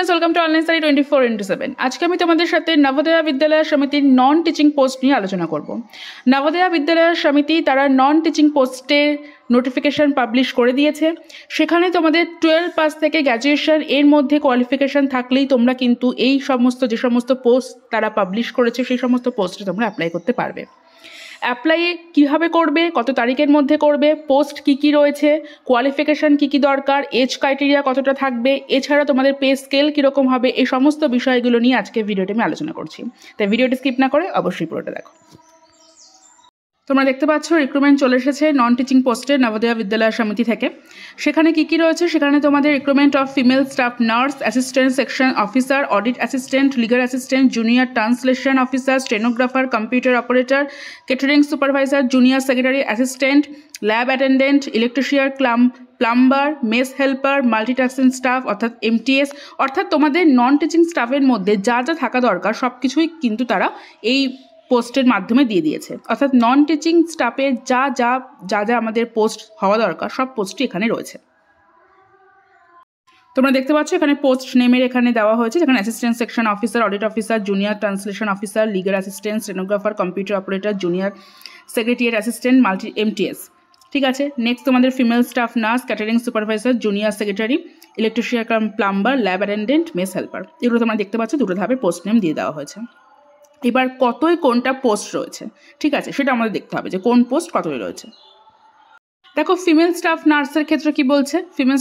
Welcome to online study 24/7। আজকে আমি তোমাদের সাথে নবোদয়া বিদ্যালয় সমিতির নন টিচিং পোস্ট নিয়ে আলোচনা করব। নবোদয়া বিদ্যালয় সমিতি তারা নন টিচিং পোস্টের নোটিফিকেশান পাবলিশ করে দিয়েছে। সেখানে তোমাদের 12 পাস থেকে গ্র্যাজুয়েশন এর মধ্যে কোয়ালিফিকেশান থাকলেই তোমরা কিন্তু এই যে সমস্ত পোস্ট তারা পাবলিশ করেছে সেই সমস্ত পোস্টে তোমরা অ্যাপ্লাই করতে পারবে। অ্যাপ্লাই কীভাবে করবে, কত তারিখের মধ্যে করবে, পোস্ট কী রয়েছে, কোয়ালিফিকেশান কী দরকার, এজ ক্রাইটেরিয়া কতটা থাকবে, এছাড়া তোমাদের পে স্কেল কীরকম হবে, এই সমস্ত বিষয়গুলো নিয়ে আজকে ভিডিওটি আমি আলোচনা করছি। তাই ভিডিওটি স্কিপ না করে অবশ্যই পুরোটা দেখো। তোমরা দেখতে পাচ্ছ রিক্রুটমেন্ট চলে এসেছে নন টিচিং পোস্টে নবোদয়া বিদ্যালয় সমিতি থেকে। সেখানে কী রয়েছে, সেখানে তোমাদের recruitment of female staff nurse, assistant section officer, audit assistant, legal assistant, junior translation officer, stenographer, computer operator, catering supervisor, junior secretary assistant, lab attendant, electrician, plumber, mess helper, multitasking staff অর্থাৎ MTS, অর্থাৎ তোমাদের non teaching স্টাফের মধ্যে যা যা থাকা দরকার সব কিছুই কিন্তু তারা এই পোস্টের মাধ্যমে দিয়ে দিয়েছে। অর্থাৎ নন টিচিং স্টাফে যা যা আমাদের পোস্ট হওয়া দরকার সব পোস্টই এখানে রয়েছে। তোমরা দেখতে পাচ্ছ এখানে পোস্ট নেমের এখানে দেওয়া হয়েছে, যেখানে assistant section officer, audit officer, junior translation officer, legal assistant, stenographer, computer operator, junior secretariat assistant, MTS। ঠিক আছে, নেক্সট তোমাদের female staff nurse, catering supervisor, junior secretary, electrician, plumber, lab attendant, mess helper, এগুলো তোমরা দেখতে পাচ্ছ দুটো ধাপে post name দিয়ে দেওয়া হয়েছে। এবার কোনটা পোস্ট রয়েছে, ঠিক আছে, সেটা আমাদের দেখতে হবে যে কোন পোস্ট কতই রয়েছে। দেখো ফিমেল স্টাফ নার্সের ক্ষেত্রে কি বলছে, ফিমেল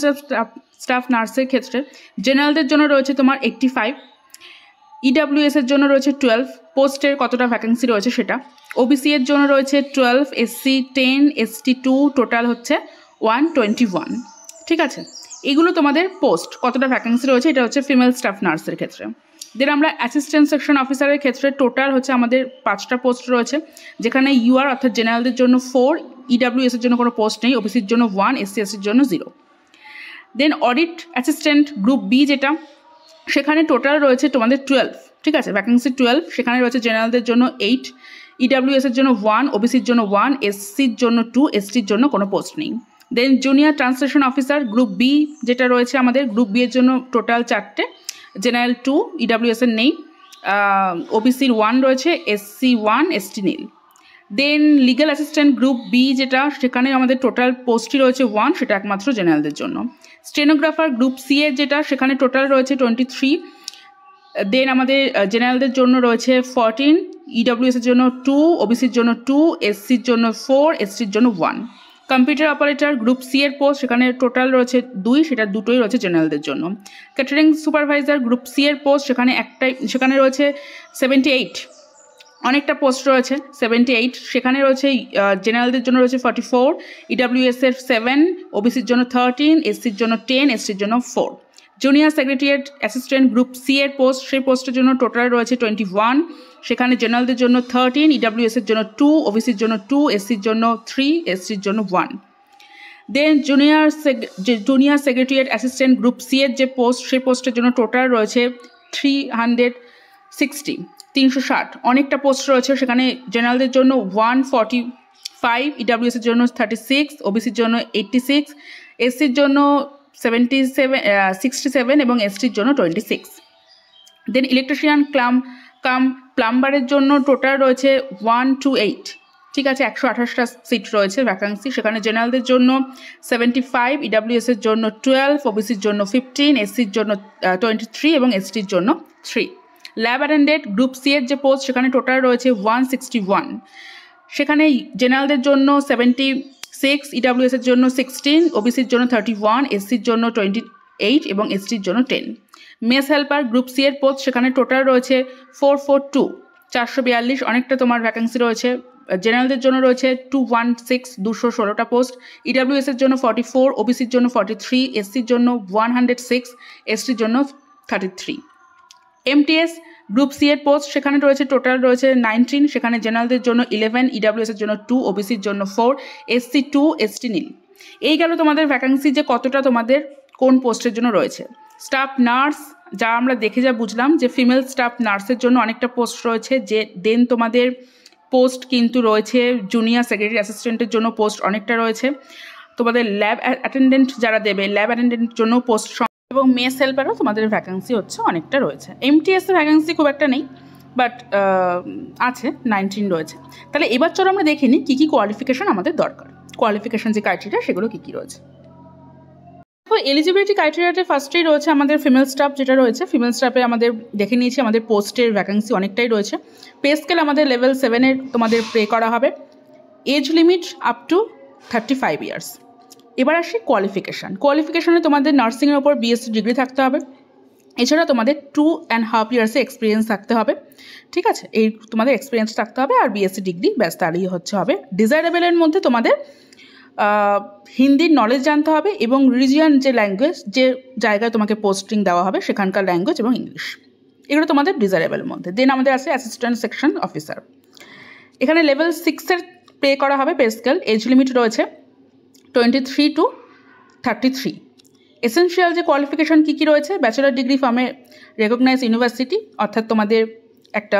স্টাফ নার্সের ক্ষেত্রে জেনারেলদের জন্য রয়েছে তোমার 85, EWS এর জন্য রয়েছে 12, পোস্টের কতটা ভ্যাকেন্সি রয়েছে সেটা, OBC এর জন্য রয়েছে 12, SC 10, ST 2, টোটাল হচ্ছে 121। ঠিক আছে, এগুলো তোমাদের পোস্ট কতটা ভ্যাকেন্সি রয়েছে, এটা হচ্ছে ফিমেল স্টাফ নার্সের ক্ষেত্রে। দেন আমরা অ্যাসিস্ট্যান্ট সেকশন অফিসারের ক্ষেত্রে টোটাল হচ্ছে আমাদের 5টা পোস্ট রয়েছে, যেখানে UR অর্থাৎ জেনারেলদের জন্য 4, EWS এর জন্য কোনো পোস্ট নেই, OBCর জন্য 1, SC SCর জন্য 0। দেন অডিট অ্যাসিস্ট্যান্ট গ্রুপ B যেটা, সেখানে টোটাল রয়েছে তোমাদের 12, ঠিক আছে, ভ্যাকেন্সি 12, সেখানে রয়েছে জেনারেলদের জন্য 8, EWS এর জন্য 1, OBCর জন্য 1, SCর জন্য 2, STর জন্য কোনো পোস্ট নেই। Then junior translation officer group B যেটা রয়েছে আমাদের, গ্রুপ B এর জন্য টোটাল 4টে, জেনারেল 2, EWS এর নেই, OBCর 1 রয়েছে, SC 1, ST নীল। দেন লিগাল অ্যাসিস্ট্যান্ট গ্রুপ B যেটা, সেখানে আমাদের টোটাল পোস্টই রয়েছে 1, সেটা একমাত্র জেনারেলদের জন্য। স্টেনোগ্রাফার গ্রুপ C এর যেটা, সেখানে টোটাল রয়েছে 23। দেন আমাদের জেনারেলদের জন্য রয়েছে 14, EWS এর জন্য 2, OBCর জন্য 2, SCর জন্য 4, STর জন্য 1। কম্পিউটার অপারেটর গ্রুপ C এর পোস্ট, সেখানে টোটাল রয়েছে 2, সেটা দুটোই রয়েছে জেনারেলদের জন্য। ক্যাটারিং সুপারভাইজার গ্রুপ C এর পোস্ট, সেখানে রয়েছে 78, অনেকটা পোস্ট রয়েছে 78, সেখানে রয়েছে জেনারেলদের জন্য রয়েছে 44, EWS এর 7, OBCর জন্য 13, SCর জন্য 10, STর জন্য 4। Junior secretariat assistant group C এর পোস্ট, সেই পোস্টের জন্য টোটাল রয়েছে 21, সেখানে জেনারেলদের জন্য 13, EWS এর জন্য 2, OBCর জন্য 2, SCর জন্য 3, STর জন্য 1। Then junior secretariat assistant group C এর যে পোস্ট, সেই পোস্টের জন্য টোটাল রয়েছে 360, অনেকটা পোস্ট রয়েছে, সেখানে জেনারেলদের জন্য 145, EWS এর জন্য 36, OBCর জন্য 86, SCর জন্য 67 এবং STর জন্য 26। দেন ইলেকট্রিশিয়ান প্লাম্বারের জন্য টোটাল রয়েছে 128, ঠিক আছে, 128টা সিট রয়েছে ভ্যাকান্সি, সেখানে জেনারেলদের জন্য 75, EWS এর জন্য 12, OBCর জন্য 15, SCর জন্য 23 এবং STর জন্য 3। ল্যাব অ্যাটেন্ডেন্ট গ্রুপ C এর যে পোস্ট, সেখানে টোটাল রয়েছে 161, সেখানে জেনারেলদের জন্য 76, EWS এর জন্য 16, OBCর জন্য 31, SCর জন্য 28 এবং STর জন্য 10। মেস হেল্পার গ্রুপ C এর পোস্ট, সেখানে টোটাল রয়েছে 442, অনেকটা তোমার ভ্যাকেন্সি রয়েছে, জেনারেলদের জন্য রয়েছে 216, 216টা পোস্ট, EWS এর জন্য 44, OBCর জন্য 43, SCর জন্য 106, STর জন্য 33। MTS গ্রুপ C এর পোস্ট, সেখানে রয়েছে টোটাল রয়েছে 19, সেখানে জেনারেলদের জন্য 11, EWS এর জন্য 2, OBCর জন্য 4, SC 2, ST নীল। এই গেল তোমাদের ভ্যাকান্সি যে কতটা তোমাদের কোন পোস্টের জন্য রয়েছে। স্টাফ নার্স যা আমরা দেখে যা বুঝলাম যে ফিমেল স্টাফ নার্সের জন্য অনেকটা পোস্ট রয়েছে, যে দেন তোমাদের পোস্ট কিন্তু রয়েছে জুনিয়র সেক্রেটারি অ্যাসিস্ট্যান্টের জন্য পোস্ট অনেকটা রয়েছে, তোমাদের ল্যাব অ্যাটেন্ডেন্ট যারা দেবে ল্যাব অ্যাটেন্ডেন্টের জন্য পোস্ট এবং মেস হেল্পারও তোমাদের ভ্যাকেন্সি হচ্ছে অনেকটা রয়েছে। এমটিএস এর ভ্যাকেন্সি খুব একটা নেই, বাট আছে 19 রয়েছে। তাহলে এবার চলো আমরা দেখে নিই কী কী কোয়ালিফিকেশান আমাদের দরকার, কোয়ালিফিকেশান যে ক্রাইটেরিয়া সেগুলো কী কী রয়েছে। তো এলিজিবিলিটি ক্রাইটেরিয়াতে ফার্স্টেই রয়েছে আমাদের ফিমেল স্টাফ যেটা রয়েছে। ফিমেল স্টাফে আমাদের দেখে নিয়েছি আমাদের পোস্টের ভ্যাকেন্সি অনেকটাই রয়েছে। পে স্কেল আমাদের লেভেল 7-এর তোমাদের পে করা হবে। Age limit up to 35 years. এবার আসি কোয়ালিফিকেশানে তোমাদের নার্সিংয়ের ওপর বিএসসি ডিগ্রি থাকতে হবে। এছাড়া তোমাদের 2.5 ইয়ার্সে এক্সপিরিয়েন্স থাকতে হবে, ঠিক আছে, এই তোমাদের এক্সপিরিয়েন্স থাকতে হবে। আর বিএসসি ডিগ্রি ব্যাস তারই হচ্ছে হবে। ডিজায়ারেবলের মধ্যে তোমাদের হিন্দির নলেজ জানতে হবে এবং রিজিয়ন যে ল্যাঙ্গুয়েজ, যে জায়গায় তোমাকে পোস্টিং দেওয়া হবে সেখানকার ল্যাঙ্গুয়েজ এবং ইংলিশ, এগুলো তোমাদের ডিজায়ারেবলের মধ্যে। দেন আমাদের আছে অ্যাসিস্ট্যান্ট সেকশন অফিসার। এখানে লেভেল 6-এর পে করা হবে পে স্কেল। এজ লিমিট রয়েছে 23 to 33। এসেনশিয়াল যে কোয়ালিফিকেশান কী কী রয়েছে, bachelor degree from a recognise university, অর্থাৎ তোমাদের একটা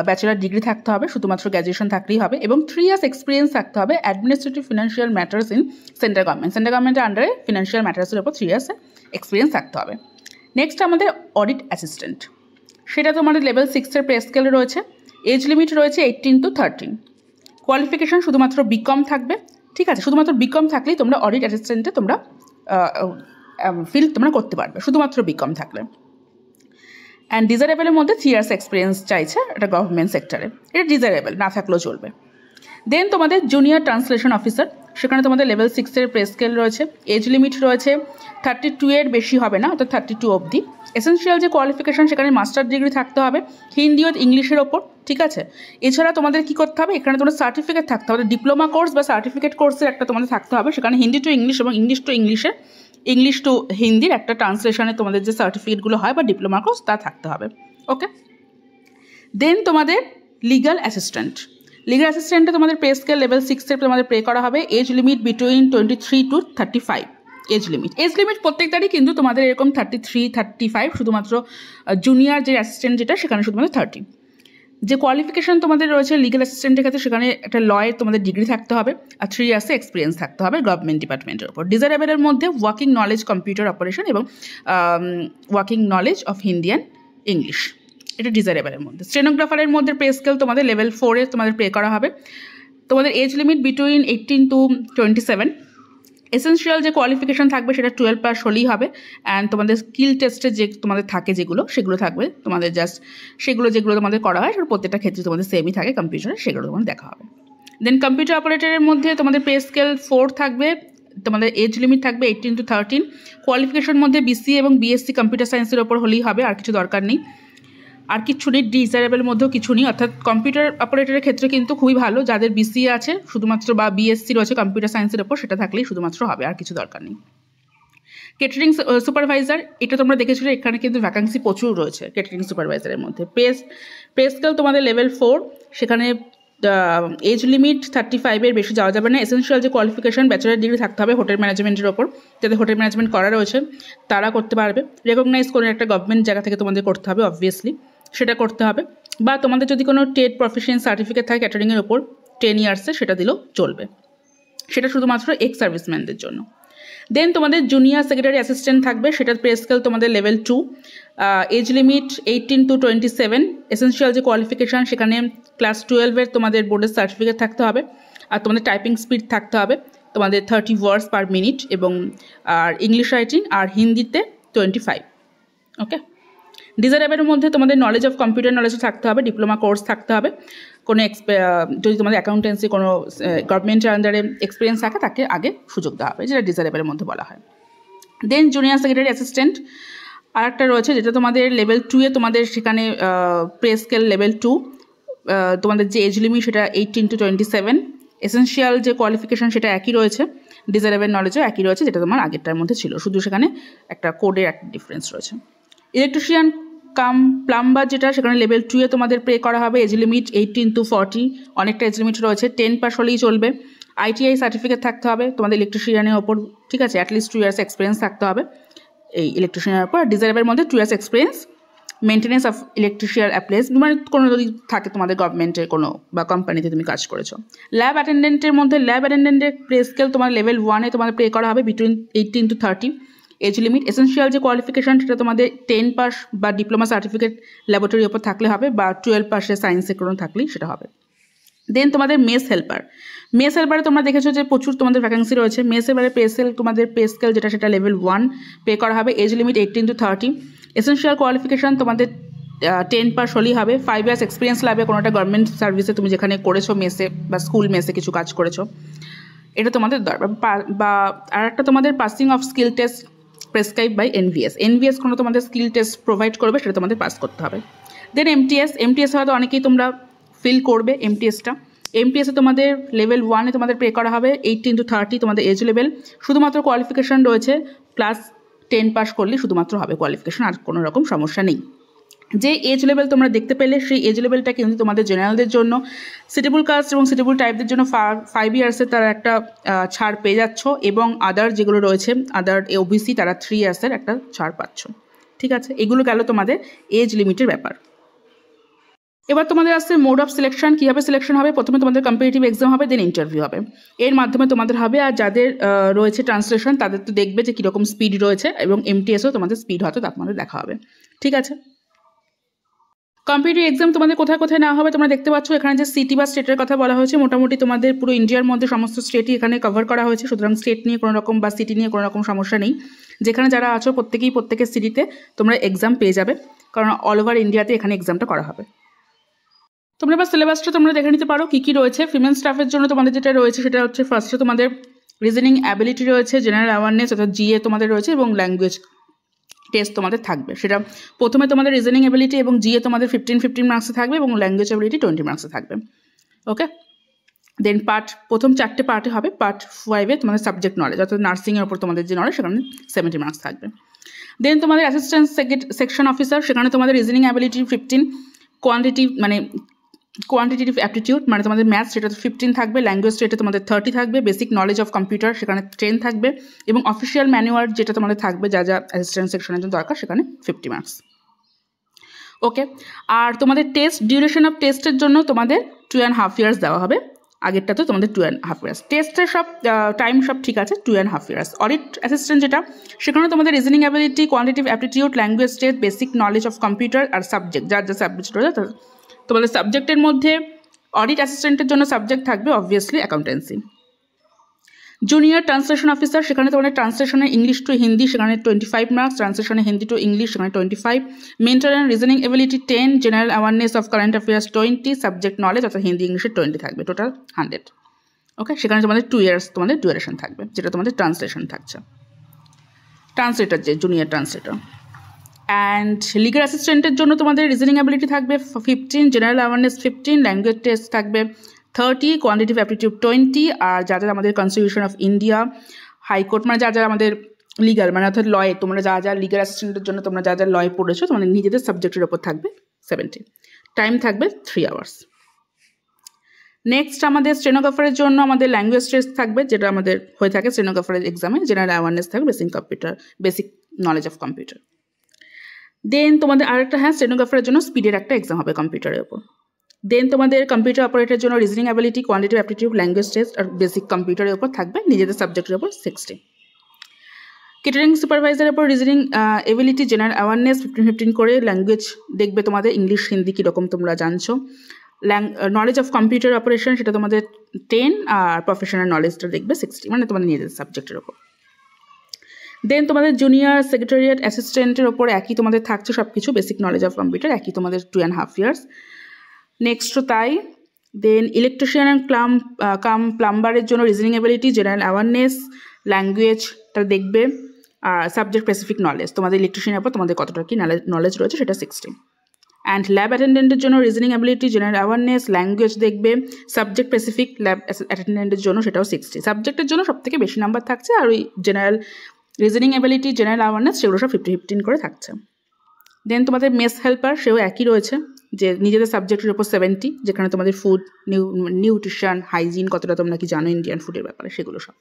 ব্যাচেলার ডিগ্রি থাকতে হবে, শুধুমাত্র গ্র্যাজুয়েশন থাকলেই হবে, এবং 3 ইয়ার্স এক্সপিরিয়েন্স থাকতে হবে administrative financial matters in central গভর্নমেন্টের আন্ডারে ফিনান্সিয়াল ম্যাটার্সের ওপর 3 ইয়ার্সে এক্সপিরিয়েন্স থাকতে হবে। নেক্সট আমাদের অডিট অ্যাসিস্ট্যান্ট, সেটা তোমাদের লেভেল 6-এর পে স্কেলে রয়েছে। এজ লিমিট রয়েছে 18 to 13। কোয়ালিফিকেশান শুধুমাত্র বিকম থাকবে, ঠিক আছে, শুধুমাত্র বিকম থাকলেই তোমরা অডিট অ্যাসিস্ট্যান্টে তোমরা ফিল্ড তোমরা করতে পারবে, শুধুমাত্র বিকম থাকলে। অ্যান্ড ডিজায়ারেবলের মধ্যে 3 ইয়ার্স এক্সপিরিয়েন্স চাইছে এটা গভর্নমেন্ট সেক্টরে, এটা ডিজায়ারেবল, না থাকলেও চলবে। দেন তোমাদের জুনিয়র ট্রান্সলেশন অফিসার, সেখানে তোমাদের লেভেল 6-এর পে স্কেল রয়েছে। এজ লিমিট রয়েছে 32-এর বেশি হবে না, অর্থাৎ 32 অবধি। এসেনশিয়াল যে কোয়ালিফিকেশান, সেখানে মাস্টার ডিগ্রি থাকতে হবে হিন্দি ও ইংলিশের ওপর, ঠিক আছে। এছাড়া তোমাদের কী করতে হবে, এখানে তোমাদের সার্টিফিকেট থাকতে হবে, ডিপ্লোমা কোর্স বা সার্টিফিকেট কোর্সের একটা তোমাদের থাকতে হবে। সেখানে হিন্দি টু ইংলিশ এবং ইংলিশ টু ইংলিশের, ইংলিশ টু হিন্দির একটা ট্রান্সলেশনে তোমাদের যে সার্টিফিকেটগুলো হয় বা ডিপ্লোমা কোর্স তা থাকতে হবে, ওকে। দেন তোমাদের লিগাল অ্যাসিস্ট্যান্টে তোমাদের পে স্কেল লেভেল 6-এর তোমাদের পে করা হবে। Age limit between 23 to 35 age limit প্রত্যেকটারই কিন্তু তোমাদের এরকম 33, 35, শুধুমাত্র জুনিয়র যে অ্যাসিস্ট্যান্ট যেটা সেখানে শুধুমাত্র 30। যে কোয়ালিফিকেশান তোমাদের রয়েছে লিগাল অ্যাসিস্ট্যান্টের ক্ষেত্রে, সেখানে একটা লয়ের তোমাদের ডিগ্রি থাকতে হবে আর 3 ইয়ার্সে এক্সপিরিয়েন্স থাকতে হবে গভর্নমেন্ট ডিপার্টমেন্টের ওপর। ডিজায়ারেবলের মধ্যে ওয়ার্কিং নলেজ কম্পিউটার অপারেশন এবং working knowledge of Hindi and English, এটা ডিজায়ারেবলের মধ্যে। স্টেনোগ্রাফারের মধ্যে পে স্কেল তোমাদের লেভেল 4-এ তোমাদের পে করা হবে। তোমাদের age limit between 18 to 27। Essential যে কোয়ালিফিকেশান থাকবে সেটা 12 পাস হলেই হবে। অ্যান্ড তোমাদের স্কিল টেস্টে যে তোমাদের থাকে সেগুলো থাকবে তোমাদের, জাস্ট যেগুলো তোমাদের করা হয় সেগুলো প্রত্যেকটা ক্ষেত্রে তোমাদের সেমই থাকে কম্পিউটারে, সেগুলো তোমাদের দেখা হবে। দেন কম্পিউটার অপারেটরের মধ্যে তোমাদের পে স্কেল 4 থাকবে, তোমাদের এজ লিমিট থাকবে 18 to 13। কোয়ালিফিকেশান মধ্যে বিসি এবং বিএসসি কম্পিউটার সায়েন্সের ওপর হলেই হবে, আর কিছু দরকার নেই। আর কিছু নেই, ডিজায়ারেবলের মধ্যেও কিছু নেই, অর্থাৎ কম্পিউটার অপারেটরের ক্ষেত্রে কিন্তু খুবই ভালো যাদের বিসি আছে শুধুমাত্র বা বিএসসি রয়েছে কম্পিউটার সায়েন্সের ওপর, সেটা থাকলেই শুধুমাত্র হবে, আর কিছু দরকার নেই। কেটারিং সুপারভাইজার, এটা তোমরা দেখেছিলে, এখানে কিন্তু ভ্যাকান্সি প্রচুর রয়েছে কেটারিং সুপারভাইজারের মধ্যে। পে স্কেল তোমাদের লেভেল 4, সেখানে এজ লিমিট 35-এর বেশি যাওয়া যাবে না। এসেনশিয়াল যে কোয়ালিফিকেশান ব্যাচেলার ডিগ্রি থাকতে হবে হোটেল ম্যানেজমেন্টের ওপর, যাদের হোটেল ম্যানেজমেন্ট করা রয়েছে তারা করতে পারবে। রেকগনাইজ করে একটা গভর্নমেন্ট জায়গা থেকে তোমাদের করতে হবে, অবভিয়াসলি সেটা করতে হবে। বা তোমাদের যদি কোনো টেট প্রফেশন সার্টিফিকেট থাকে ক্যাটারিংয়ের ওপর 10 ইয়ার্সে, সেটা দিলেও চলবে, সেটা শুধুমাত্র এক্স সার্ভিসম্যানদের জন্য। দেন তোমাদের জুনিয়র সেক্রেটারি অ্যাসিস্ট্যান্ট থাকবে, সেটার পে স্কেল তোমাদের level 2। Age limit 18 to 27। Essential যে কোয়ালিফিকেশান, সেখানে ক্লাস 12-এর তোমাদের বোর্ডের সার্টিফিকেট থাকতে হবে আর তোমাদের টাইপিং স্পিড থাকতে হবে তোমাদের 30 ওয়ার্ডস পার মিনিট, এবং আর ইংলিশ রাইটিং আর হিন্দিতে 25, ওকে। ডিজায়ারেবলের মধ্যে তোমাদের নলেজ অফ কম্পিউটার নলেজও থাকতে হবে, ডিপ্লোমা কোর্স থাকতে হবে, কোনো যদি তোমাদের অ্যাকাউন্টেন্সি কোনো গভর্নমেন্টের আন্ডারে এক্সপিরিয়েন্স থাকে তাকে আগে সুযোগ দেওয়া হবে, যেটা ডিজায়ারেবলের মধ্যে বলা হয়। দেন জুনিয়র সেক্রেটারি অ্যাসিস্ট্যান্ট আর একটা রয়েছে, যেটা তোমাদের লেভেল 2-এ তোমাদের সেখানে পে স্কেল লেভেল 2। তোমাদের যে এজ লিমিট সেটা 18 to 27। এসেনশিয়াল যে কোয়ালিফিকেশান সেটা একই রয়েছে, ডিজায়ারেবল নলেজও একই রয়েছে, যেটা তোমার আগেরটার মধ্যে ছিল, শুধু সেখানে একটা কোডের একটা ডিফারেন্স রয়েছে। ইলেকট্রিশিয়ান কাম প্লাম্বার যেটা, সেখানে লেভেল 2-এ তোমাদের পে করা হবে। এজ লিমিট 18 to 40, অনেকটা এজ লিমিট রয়েছে, 10 পাস হলেই চলবে। আইটিআই সার্টিফিকেট থাকতে হবে তোমাদের ইলেকট্রিশিয়ানের ওপর, ঠিক আছে, অ্যাটলিস্ট 2 ইয়ার্স এক্সপিরিয়েন্স থাকতে হবে এই ইলেকট্রিশিয়ানের ওপর। ডিজায়ারেবলের মধ্যে 2 years experience maintenance of electrician appliance, মানে কোনো যদি থাকে তোমাদের গভর্নমেন্টের কোনো বা কোম্পানিতে তুমি কাজ করেছো। ল্যাব অ্যাটেন্ডেন্টের মধ্যে পে স্কেল তোমার লেভেল 1-এ তোমাদের পে করা হবে between 18 to 30। Age limit. Essential যে কোয়ালিফিকেশান সেটা তোমাদের 10 পাস বা ডিপ্লোমা সার্টিফিকেট ল্যাবরেটরির ওপর থাকলে হবে, বা 12 পাসে সায়েন্সে কোনো থাকলেই সেটা হবে। দেন তোমাদের মেস হেল্পার। মেস হেল্পারে তোমরা দেখেছো যে প্রচুর তোমাদের ভ্যাকেন্সি রয়েছে। মেস হেল্পারে তোমাদের পে স্কেল যেটা সেটা লেভেল 1 পে করা হবে। Age limit 18 to 30। Essential qualification তোমাদের 10 পাস হলেই হবে। 5 ইয়ার্স এক্সপিরিয়েন্স লাগবে কোনোটা গভর্নমেন্ট সার্ভিসে তুমি যেখানে করেছো মেসে বা স্কুল মেসে কিছু কাজ করেছো, এটা তোমাদের দরকার। বা আর একটা তোমাদের passing of skill test prescribe by NVS. NVS কোনো তোমাদের স্কিল টেস্ট প্রোভাইড করবে, সেটা তোমাদের পাস করতে হবে। দেন এমটিএস হয়তো অনেকেই তোমরা ফিল করবে। এমটিএসে তোমাদের লেভেল 1-এ তোমাদের পে করা হবে 18 to 30 তোমাদের এজ লেভেল। শুধুমাত্র কোয়ালিফিকেশান রয়েছে ক্লাস 10 পাস করলেই শুধুমাত্র হবে কোয়ালিফিকেশান, আর কোনো রকম সমস্যা নেই। যে এজ লেভেল তোমরা দেখতে পেলে সেই এজ লেভেলটা কিন্তু তোমাদের জেনারেলদের জন্য, সিটেবল কাস্ট এবং সিটেবল টাইপদের জন্য 5 ইয়ার্সের তারা একটা ছাড় পেয়ে যাচ্ছ, এবং আদার যেগুলো রয়েছে আদার ওবিসি তারা 3 ইয়ার্সের একটা ছাড় পাচ্ছ। ঠিক আছে, এগুলো গেল তোমাদের এজ লিমিটের ব্যাপার। এবার তোমাদের আসছে মোড অফ সিলেকশন। কীভাবে সিলেকশন হবে? প্রথমে তোমাদের কম্পিটিটিভ এক্সাম হবে, দেন ইন্টারভিউ হবে, এর মাধ্যমে তোমাদের হবে। আর যাদের রয়েছে ট্রান্সলেশন তাদের তো দেখবে যে কীরকম স্পিড রয়েছে, এবং এমটিএসও তোমাদের স্পিড হয়তো তোমাদের দেখা হবে। ঠিক আছে, কম্পিটিটিভ এক্সাম তোমাদের কোথায় কোথায় নেওয়া হবে তোমরা দেখতে পাচ্ছ। এখানে যে সিটি বা স্টেটের কথা বলা হয়েছে, মোটামুটি তোমাদের পুরো ইন্ডিয়ার মধ্যে সমস্ত স্টেটই এখানে কভার করা হয়েছে, সুতরাং স্টেট নিয়ে কোনো রকম বা সিটি নিয়ে কোনো রকম সমস্যা নেই। যেখানে যারা আছো প্রত্যেকের সিটিতে তোমরা এক্সাম পেয়ে যাবে, কারণ অল ওভার ইন্ডিয়াতে এখানে এক্সামটা করা হবে। তোমরা এবার সিলেবাসটা তোমরা দেখে নিতে পারো কী কী রয়েছে। ফিমেল স্টাফের জন্য তোমাদের যেটা রয়েছে সেটা হচ্ছে ফার্স্টে তোমাদের রিজনিং অ্যাবিলিটি রয়েছে, জেনারেল অ্যাওয়ারনেস অর্থাৎ জিএ তোমাদের রয়েছে, এবং ল্যাঙ্গুয়েজ টেস্ট তোমাদের থাকবে। সেটা প্রথমে তোমাদের রিজনিং অ্যাবিলিটি এবং জিএ তোমাদের 15 মার্কসে থাকবে, এবং ল্যাঙ্গুয়েজ অ্যাবিলিটি 20 মার্কসে থাকবে। ওকে, দেন প্রথম 4টে পার্টে হবে। পার্ট 5-এ তোমাদের সাবজেক্ট নলেজ অর্থাৎ নার্সিংয়ের ওপর তোমাদের যে নলেজ সেখানে 70 মার্কস থাকবে। দেন তোমাদের অ্যাসিস্ট্যান্ট সেকশন অফিসার, সেখানে তোমাদের রিজনিং অ্যাবিলিটি 15, কোয়ান্টিটিভ অ্যাপটিটিউড মানে তোমাদের ম্যাথস সেটা 15 থাকবে, ল্যাঙ্গুয়েজ সেটা তোমাদের 30 থাকবে, বেসিক নলেজ অফ কম্পিউটার সেখানে 10 থাকবে, এবং অফিসিয়াল ম্যানুয়াল যেটা তোমাদের থাকবে যা যা অ্যাসিস্ট্যান্ট সেকশনের জন্য দরকার সেখানে 50 মার্কস। ওকে, আর তোমাদের টেস্ট ডিউরেশন অফ টেস্টের জন্য তোমাদের 2.5 ইয়ার্স দেওয়া হবে। আগেরটা তো তোমাদের 2.5 ইয়ার্স। টেস্টের সব টাইম সব ঠিক আছে, 2.5 ইয়ার্স। অডিট অ্যাসিস্ট্যান্ট যেটা, সেখানে তোমাদের reasoning ability, quantitative aptitude, language test, basic knowledge of computer আর সাবজেক্ট যার যা সাবজেক্ট রয়েছে। তোমাদের সাবজেক্টের মধ্যে অডিট অ্যাসিস্ট্যান্টের জন্য সাবজেক্ট থাকবে obviously accountancy. Junior translation officer, সেখানে তোমাদের ট্রান্সলেশনে ইংলিশ টু হিন্দি সেখানে 25 মার্কস, ট্রান্সলেশনে হিন্দি টু ইংলিশ সেখানে 25, mental and reasoning ability 10, general awareness of current affairs 20, subject knowledge অর্থাৎ হিন্দি ইংলিশে 20 থাকবে, টোটাল 100। ওকে, সেখানে তোমাদের 2 ইয়ার্স তোমাদের ডিউরেশন থাকবে, যেটা তোমাদের ট্রান্সলেশন থাকছে। ট্রান্সলেটার যে জুনিয়র ট্রান্সলেটার। অ্যান্ড লিগাল অ্যাসিস্ট্যান্টের জন্য তোমাদের রিজনিং অ্যাবিলিটি থাকবে 15, জেনারেল অ্যাওয়ারনেস 15, ল্যাঙ্গুয়েজ টেস্ট থাকবে 30, কোয়ান্টিটিভ অ্যাপটিটিউড 20, আর যা যা আমাদের কনস্টিটিউশন অফ ইন্ডিয়া, হাইকোর্ট মানে যা যা আমাদের লিগাল মানে অর্থাৎ লয়ে তোমরা যা যা লিগাল অ্যাসিস্ট্যান্টের জন্য তোমরা যা যা লয়ে পড়েছো তোমাদের নিজেদের সাবজেক্টের ওপর থাকবে 70, টাইম থাকবে 3 আওয়ার্স। নেক্সট আমাদের স্টেনোগ্রাফারের জন্য আমাদের ল্যাঙ্গুয়েজ টেস্ট থাকবে, যেটা আমাদের হয়ে থাকে স্টেনোগ্রাফারের এক্সামে, জেনারেল অ্যাওয়ারনেস থাকবে, বেসিক নলেজ অফ কম্পিউটার। দেন তোমাদের আরেকটা স্টেনোগ্রাফারের জন্য স্পিডের একটা এক্সাম হবে কম্পিউটারের ওপর। দেন তোমাদের কম্পিউটার অপারেটরের জন্য reasoning ability, quantitative aptitude, language test আর বেসিক কম্পিউটারের ওপর থাকবে, নিজেদের সাবজেক্টের ওপর 60। কেটারিং সুপারভাইজারের ওপর রিজনিং এবিলিটি, জেনারেল অ্যাওয়ারনেস 15 করে, ল্যাঙ্গুয়েজ দেখবে তোমাদের ইংলিশ হিন্দি কীরকম তোমরা জানছো, নলেজ অফ কম্পিউটার অপারেশন সেটা তোমাদের 10, আর প্রফেশনাল নলেজটা দেখবে 60, মানে তোমাদের নিজেদের সাবজেক্টের ওপর। দেন তোমাদের জুনিয়র সেক্রেটারিয়েট অ্যাসিস্ট্যান্টের ওপর একই তোমাদের থাকছে সব কিছু, বেসিক নলেজ অফ কম্পিউটার একই তোমাদের 2.5 ইয়ার্স। নেক্সটও তাই। দেন ইলেকট্রিশিয়ান অ্যান্ড প্লাম্বারের জন্য রিজনিং অ্যাবিলিটি, জেনারেল অ্যাওয়ারনেস, ল্যাঙ্গুয়েজটা দেখবে, আর সাবজেক্ট স্পেসিফিক নলেজ তোমাদের ইলেকট্রিশিয়ানের ওপর তোমাদের কতটা কি নলেজ রয়েছে সেটা 60। অ্যান্ড ল্যাব অ্যাটেন্ডেন্টের জন্য reasoning ability, general awareness, language দেখবে, সাবজেক্ট স্পেসিফিক ল্যাব অ্যাটেন্ডেন্টের জন্য সেটাও 60। সাবজেক্টের জন্য সবথেকে বেশি নাম্বার থাকছে, আর ওই general reasoning ability, general awareness সেগুলো সব 50 করে থাকছে। দেন তোমাদের মেস হেল্পার, সেও একই রয়েছে, যে নিজেদের সাবজেক্টের উপর 70, যেখানে তোমাদের ফুড, নিউট্রিশন, হাইজিন কতটা তোমরা কি জানো ইন্ডিয়ান ফুডের ব্যাপারে সেগুলো সব।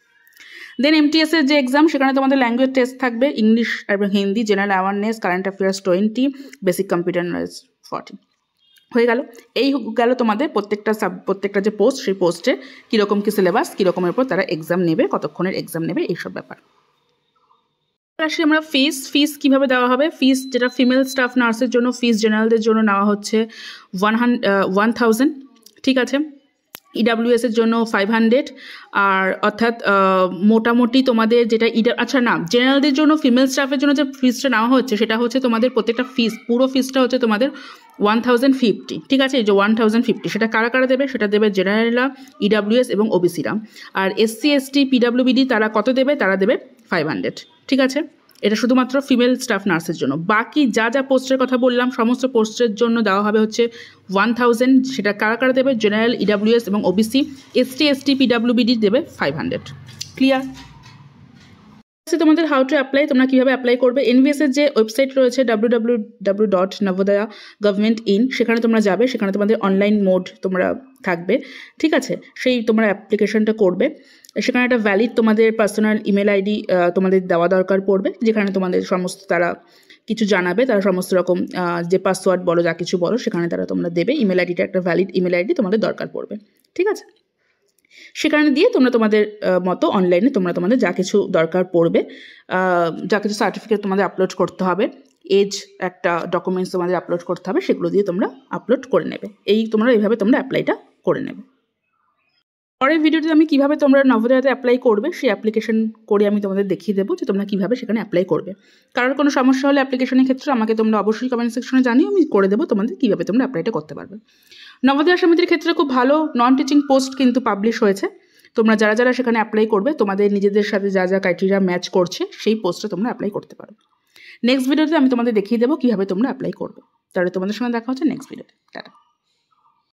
দেন এমটিএসের যে এক্সাম সেখানে তোমাদের ল্যাঙ্গুয়েজ টেস্ট থাকবে, ইংলিশ এবং Hindi, general awareness, current affairs 20, basic computer knowledge 40। হয়ে গেল। এই গেল তোমাদের প্রত্যেকটা যে পোস্ট, সেই পোস্টে কীরকম কী সিলেবাস, কীরকমের উপর তারা এক্সাম নেবে, কতক্ষণের এক্সাম নেবে, এইসব ব্যাপার। আসি আমরা ফিস কীভাবে দেওয়া হবে। ফিস যেটা ফিমেল স্টাফ নার্সের জন্য ফিস জেনারেলদের জন্য নেওয়া হচ্ছে 1000, ঠিক আছে। ইডাব্লিউএস এর জন্য 500, আর অর্থাৎ মোটামুটি তোমাদের যেটা আচ্ছা না, জেনারেলদের জন্য ফিমেল স্টাফের জন্য যে ফিসটা নেওয়া হচ্ছে সেটা হচ্ছে তোমাদের প্রত্যেকটা ফিস, পুরো ফিসটা হচ্ছে তোমাদের 1050, ঠিক আছে। এই যে 1050 সেটা কারা কারা দেবে, সেটা দেবে জেনারেলরা, ইডাব্লিউএস এবং ওবিসিরা। আর এসসি এসটি পিডাব্লিউবিডি তারা কত দেবে, তারা দেবে 500, ঠিক আছে। এটা শুধুমাত্র ফিমেল স্টাফ নার্সের জন্য। বাকি যা যা পোস্টের কথা বললাম সমস্ত পোস্টের জন্য দেওয়া হবে হচ্ছে 1000, সেটা কারা কারা দেবে, জেনারেল, ইডাব্লিউএস এবং ওবিসি। এসটি এসটি পিডাব্লিউবিডি দেবে 500, ক্লিয়ার। তোমাদের হাউ টু অ্যাপ্লাই, তোমরা কীভাবে অ্যাপ্লাই করবে। এনভিএস এর যে ওয়েবসাইট রয়েছে www.navodaya.gov.in, সেখানে তোমরা যাবে, সেখানে তোমাদের অনলাইন মোড তোমরা থাকবে, ঠিক আছে। সেই তোমরা অ্যাপ্লিকেশনটা করবে, সেখানে একটা ভ্যালিড তোমাদের পার্সোনাল ইমেল আইডি তোমাদের দেওয়া দরকার পড়বে, যেখানে তোমাদের সমস্ত তারা কিছু জানাবে, তারা সমস্ত রকম যে পাসওয়ার্ড বলো যা কিছু বলো সেখানে তারা তোমরা দেবে। ইমেল আইডিটা একটা ভ্যালিড ইমেল আইডি তোমাদের দরকার পড়বে, ঠিক আছে। সেখানে দিয়ে তোমরা তোমাদের মতো অনলাইনে তোমরা তোমাদের যা কিছু দরকার পড়বে, যা কিছু সার্টিফিকেট তোমাদের আপলোড করতে হবে, এজ একটা ডকুমেন্টস তোমাদের আপলোড করতে হবে, সেগুলো দিয়ে তোমরা আপলোড করে নেবে। এইভাবে তোমরা অ্যাপ্লাইটা করে নেবে। পরের ভিডিওতে আমি কীভাবে তোমরা নভোদয়াতে অ্যাপ্লাই করবে সেই অ্যাপ্লিকেশন করে আমি তোমাদের দেখিয়ে দেবো যে তোমরা কীভাবে সেখানে অ্যাপ্লাই করবে। কারোর কোনো সমস্যা হলে অ্যাপ্লিকেশনের ক্ষেত্রে আমাকে তোমরা অবশ্যই কমেন্ট সেকশনে জানিও, আমি করে দেবো তোমাদের কীভাবে তোমরা অ্যাপ্লাইটা করতে পারবে। নভোদয়া সমিতির ক্ষেত্রে খুব ভালো নন টিচিং পোস্ট কিন্তু পাবলিশ হয়েছে। তোমরা যারা যারা সেখানে অ্যাপ্লাই করবে তোমাদের নিজেদের সাথে যা যা ক্রাইটেরিয়া ম্যাচ করছে সেই পোস্টে তোমরা অ্যাপ্লাই করতে পারো। নেক্সট ভিডিওতে আমি তোমাদের দেখিয়ে দেবো কীভাবে তোমরা অ্যাপ্লাই করবে। তাহলে তোমাদের সঙ্গে দেখা হচ্ছে নেক্সট ভিডিওতে। টাটা।